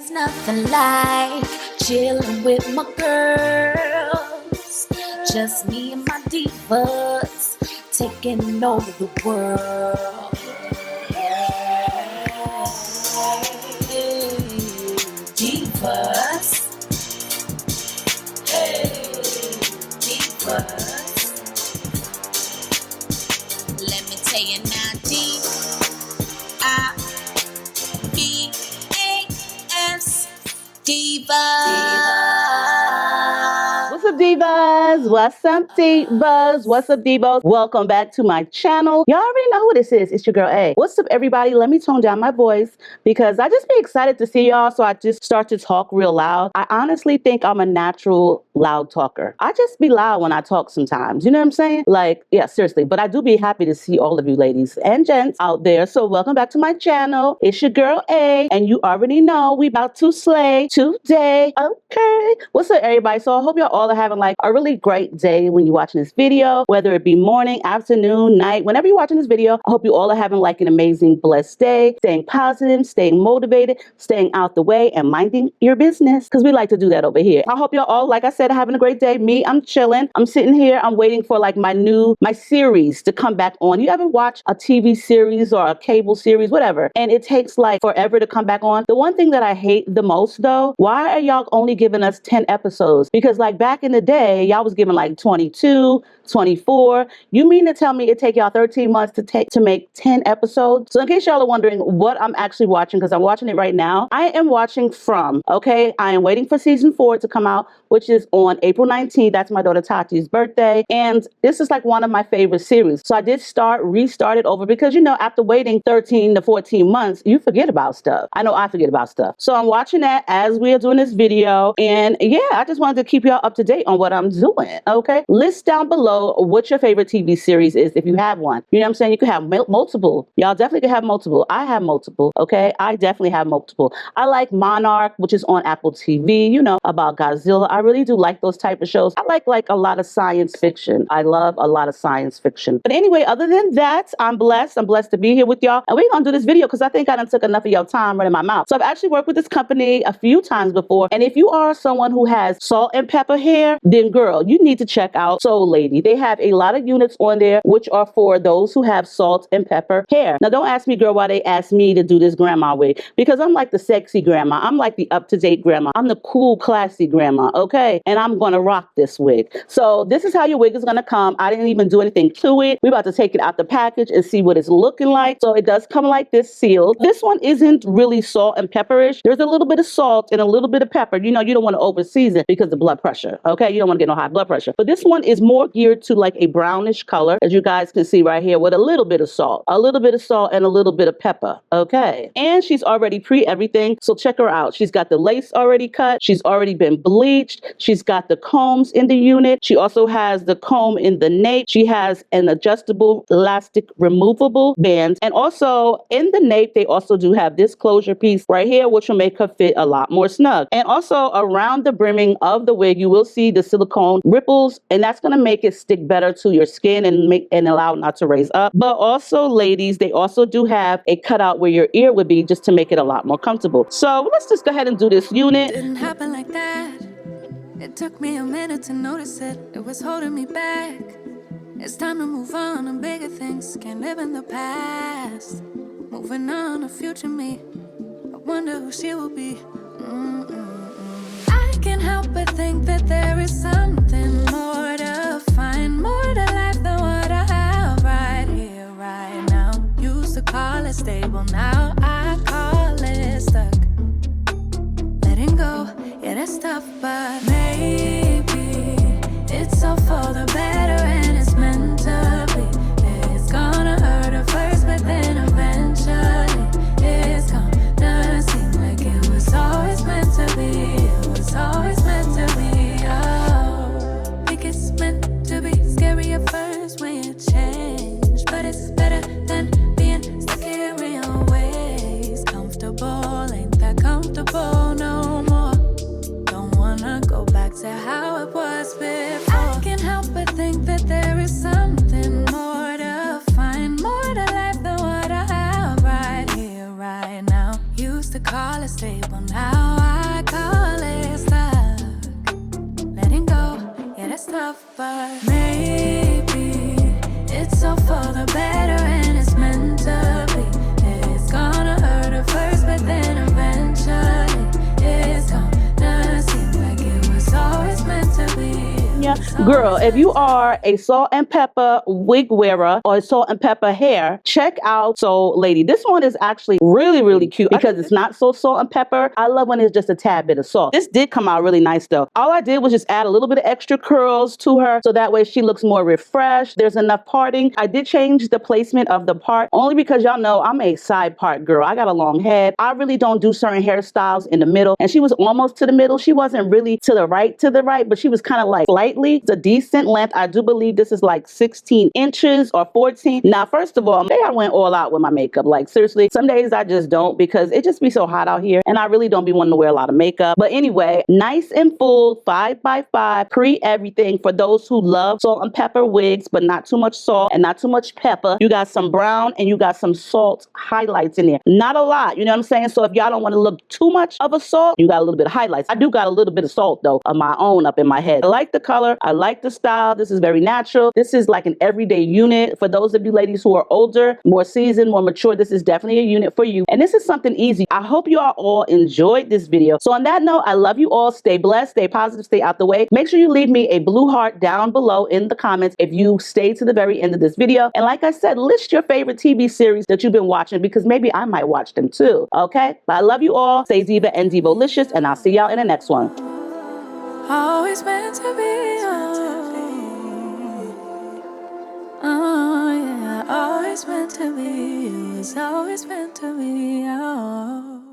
There's nothing like chilling with my girls. Just me and my divas taking over the world. Divas. Hey, divas. Let me tell you now, D-I-V-A-S, divas. What's up, divas? What's up, divas? What's up, divas? Welcome back to my channel. Y'all already know who this is. It's your girl A. What's up, everybody? Let me tone down my voice because I just be excited to see y'all, so I just start to talk real loud. I honestly think I'm a natural loud talker. I just be loud when I talk sometimes. You know what I'm saying? Like, yeah, seriously. But I do be happy to see all of you ladies and gents out there. So welcome back to my channel. It's your girl A, and you already know we about to slay today. Okay. What's up, everybody? So I hope y'all all are having like a really great day when you're watching this video, whether it be morning, afternoon, night, whenever you're watching this video. I hope you all are having like an amazing, blessed day, staying positive, staying motivated, staying out the way, and minding your business, because we like to do that over here. I hope y'all all, like I said, are having a great day. Me, I'm chilling. I'm sitting here. I'm waiting for like my series to come back on. You ever watch a TV series or a cable series, whatever, and it takes like forever to come back on? The one thing that I hate the most though, why are y'all only giving us 10 episodes? Because like back in the day, y'all was giving like 22, 24. You mean to tell me it take y'all 13 months to make 10 episodes? So in case y'all are wondering what I'm actually watching, because I'm watching it right now, I am watching From, okay? I am waiting for season 4 to come out, which is on April 19th. That's my daughter Tati's birthday. And this is like one of my favorite series. So I did restart it over because, you know, after waiting 13 to 14 months, you forget about stuff. I know I forget about stuff. So I'm watching that as we are doing this video. And yeah, I just wanted to keep y'all up to date on what I'm doing, okay? List down below what your favorite TV series is if you have one. You know what I'm saying? You could have multiple. Y'all definitely could have multiple. I have multiple, okay? I definitely have multiple. I like Monarch, which is on Apple TV, you know, about Godzilla. I really do like those type of shows. I like a lot of science fiction. I love a lot of science fiction. But anyway, other than that, I'm blessed. I'm blessed to be here with y'all. And we're going to do this video because I think I done took enough of your time running my mouth. So I've actually worked with this company a few times before. And if you are someone who has salt and pepper hair, then girl, you need to check out Soul Lady. They have a lot of units on there which are for those who have salt and pepper hair. Now don't ask me, girl, why they asked me to do this grandma wig, because I'm like the sexy grandma. I'm like the up-to-date grandma. I'm the cool, classy grandma, okay? And I'm gonna rock this wig. So this is how your wig is gonna come. I didn't even do anything to it. We're about to take it out the package and see what it's looking like. So it does come like this, sealed. This one isn't really salt and pepperish. There's a little bit of salt and a little bit of pepper. You know, you don't want to overseason because of blood pressure, okay? You don't want to get no high blood pressure. But this one is more geared to like a brownish color, as you guys can see right here, with a little bit of salt and a little bit of pepper, okay? And she's already pre-everything, so check her out. She's got the lace already cut. She's already been bleached. She's got the combs in the unit. She also has the comb in the nape. She has an adjustable elastic removable band. And also in the nape, they also do have this closure piece right here, which will make her fit a lot more snug. And also around the brimming of the wig, you will see the silicone ripples, and that's going to make it stick better to your skin and allow it not to raise up. But also, ladies, they also do have a cutout where your ear would be, just to make it a lot more comfortable. So let's just go ahead and do this unit. It didn't happen like that. It took me a minute to notice it. It was holding me back. It's time to move on to bigger things. Can't live in the past. Moving on to future me. I wonder who she will be. I can't help but think that there is something more to find, more to life than what I have right here, right now. Used to call it stable, now I call it stuck. Letting go, yeah, that's tough, but maybe it's all for the better and it's meant to be. It's gonna hurt at first, but then eventually it's gonna seem like it was always meant to be. It was always meant to be. Oh, think it's meant to be. Scary at first when you change, but it's better than being stuck here in your ways. Comfortable, ain't that comfortable no more. Don't wanna go back to how it was before. I can't help but think that there is something more to find, more to life than what I have right here, right now. Used to call it stable, now love, but maybe it's all for the better and it's meant to be. It's gonna hurt at first, but then eventually it's gonna seem like it was always meant to be. Girl, if you are a salt and pepper wig wearer or salt and pepper hair, check out Soul Lady. This one is actually really, really cute because it's not so salt and pepper. I love when it's just a tad bit of salt. This did come out really nice though. All I did was just add a little bit of extra curls to her so that way she looks more refreshed. There's enough parting. I did change the placement of the part only because y'all know I'm a side part girl. I got a long head. I really don't do certain hairstyles in the middle, and she was almost to the middle. She wasn't really to the right, but she was kind of like slightly. It's a decent length. I do believe this is like 16 inches or 14. Now, first of all, today I went all out with my makeup. Like seriously, some days I just don't because it just be so hot out here and I really don't be wanting to wear a lot of makeup. But anyway, nice and full, 5x5, pre everything for those who love salt and pepper wigs, but not too much salt and not too much pepper. You got some brown and you got some salt highlights in there. Not a lot, you know what I'm saying? So if y'all don't want to look too much of a salt, you got a little bit of highlights. I do got a little bit of salt though of my own up in my head. I like the color. I like the style. This is very natural. This is like an everyday unit. For those of you ladies who are older, more seasoned, more mature, this is definitely a unit for you. And this is something easy. I hope you all enjoyed this video. So on that note, I love you all. Stay blessed, stay positive, stay out the way. Make sure you leave me a blue heart down below in the comments if you stay to the very end of this video. And like I said, list your favorite TV series that you've been watching because maybe I might watch them too. Okay? But I love you all. Stay diva and divolicious, and I'll see y'all in the next one. Always meant to be, oh yeah, always meant to be, it was always meant to be, oh.